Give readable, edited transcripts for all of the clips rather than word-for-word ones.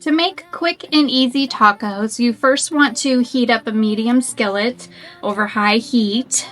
To make quick and easy tacos, you first want to heat up a medium skillet over high heat.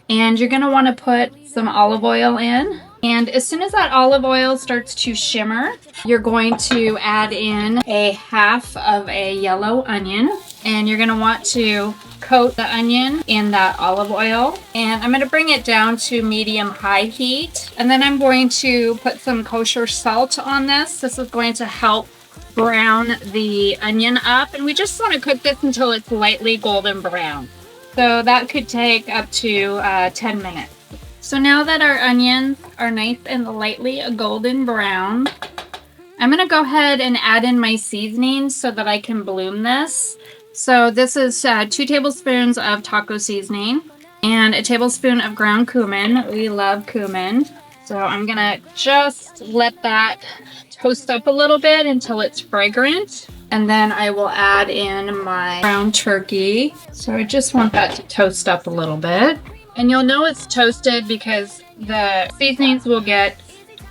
And you're going to want to put some olive oil in. And as soon as that olive oil starts to shimmer, you're going to add in a half of a yellow onion. And you're going to want to coat the onion in that olive oil. And I'm going to bring it down to medium-high heat. And then I'm going to put some kosher salt on this. This is going to help brown the onion up. And we just want to cook this until it's lightly golden brown. So that could take up to 10 minutes. So now that our onions are nice and lightly golden brown, I'm going to go ahead and add in my seasonings so that I can bloom this. So this is 2 tablespoons of taco seasoning and a tablespoon of ground cumin. We love cumin. So I'm going to just let that toast up a little bit until it's fragrant. And then I will add in my ground turkey. So I just want that to toast up a little bit. And you'll know it's toasted because the seasonings will get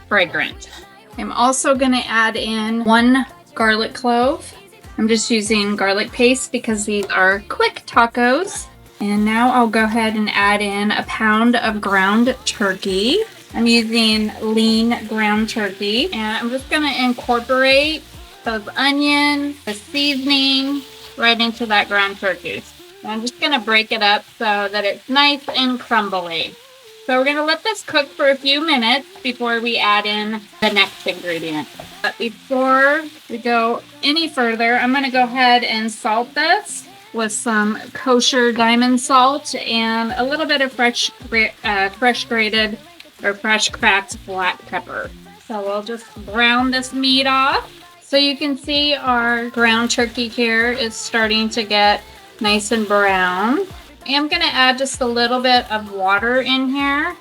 fragrant. I'm also going to add in 1 garlic clove. I'm just using garlic paste because these are quick tacos. And now I'll go ahead and add in a pound of ground turkey. I'm using lean ground turkey. And I'm just going to incorporate those onions, the seasoning, right into that ground turkey. I'm just going to break it up so that it's nice and crumbly. So we're going to let this cook for a few minutes before we add in the next ingredient. But before we go any further, I'm going to go ahead and salt this with some kosher diamond salt and a little bit of fresh grated or fresh cracked black pepper. So we'll just brown this meat off. So you can see our ground turkey here is starting to get nice and brown. I'm going to add just a little bit of water in here.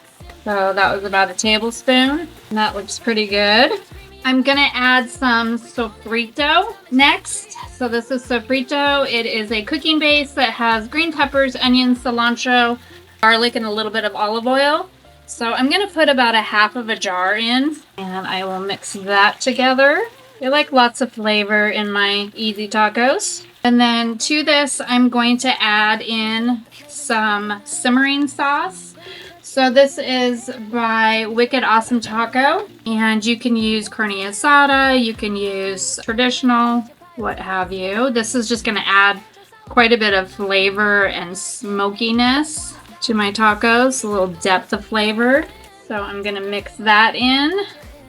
So that was about a tablespoon. And that looks pretty good. I'm going to add some sofrito next. So this is sofrito. It is a cooking base that has green peppers, onions, cilantro, garlic, and a little bit of olive oil. So I'm going to put about a half of a jar in. And I will mix that together. I like lots of flavor in my easy tacos. And then to this, I'm going to add in some simmering sauce. So this is by Wicked Awesome Taco. And you can use carne asada, you can use traditional, what have you. This is just going to add quite a bit of flavor and smokiness to my tacos, a little depth of flavor. So I'm going to mix that in.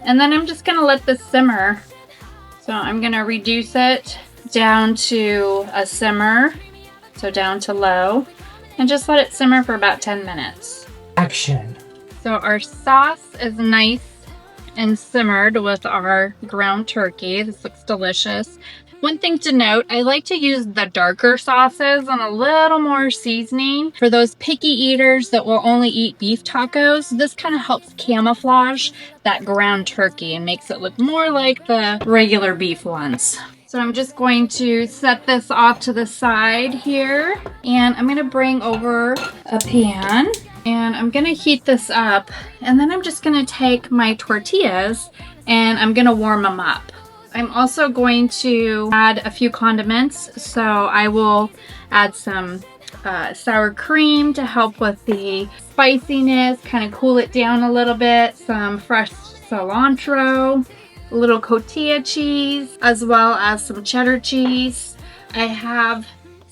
And then I'm just going to let this simmer. So I'm going to reduce it down to a simmer, so down to low, and just let it simmer for about 10 minutes. Action. So our sauce is nice and simmered with our ground turkey. This looks delicious. One thing to note, I like to use the darker sauces and a little more seasoning. For those picky eaters that will only eat beef tacos, this kind of helps camouflage that ground turkey and makes it look more like the regular beef ones. So I'm just going to set this off to the side here, and I'm going to bring over a pan, and I'm going to heat this up, and then I'm just going to take my tortillas and I'm going to warm them up. I'm also going to add a few condiments, so I will add some sour cream to help with the spiciness, kind of cool it down a little bit, some fresh cilantro, a little cotija cheese, as well as some cheddar cheese. I have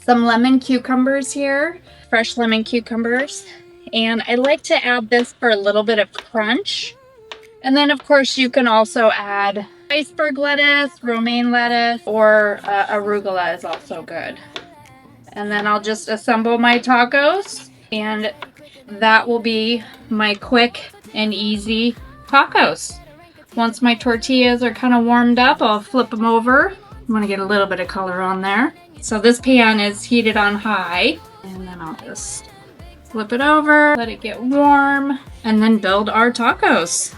some lemon cucumbers here, fresh lemon cucumbers, and I like to add this for a little bit of crunch. And then of course you can also add iceberg lettuce, romaine lettuce, or arugula is also good. And then I'll just assemble my tacos, and that will be my quick and easy tacos. Once my tortillas are kind of warmed up, I'll flip them over. I want to get a little bit of color on there. So this pan is heated on high, and then I'll just flip it over, let it get warm, and then build our tacos.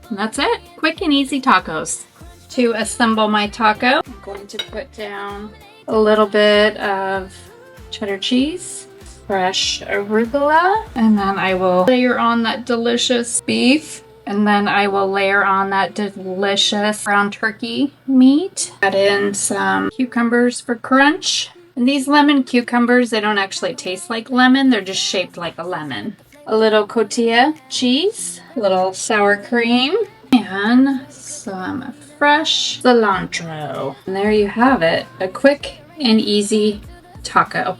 And that's it. Quick and easy tacos. To assemble my taco, I'm going to put down a little bit of cheddar cheese, fresh arugula, and then I will layer on that delicious beef. And then I will layer on that delicious ground turkey meat. Add in some cucumbers for crunch. And these lemon cucumbers, they don't actually taste like lemon. They're just shaped like a lemon. A little cotija cheese, a little sour cream, and some fresh cilantro. And there you have it. A quick and easy taco.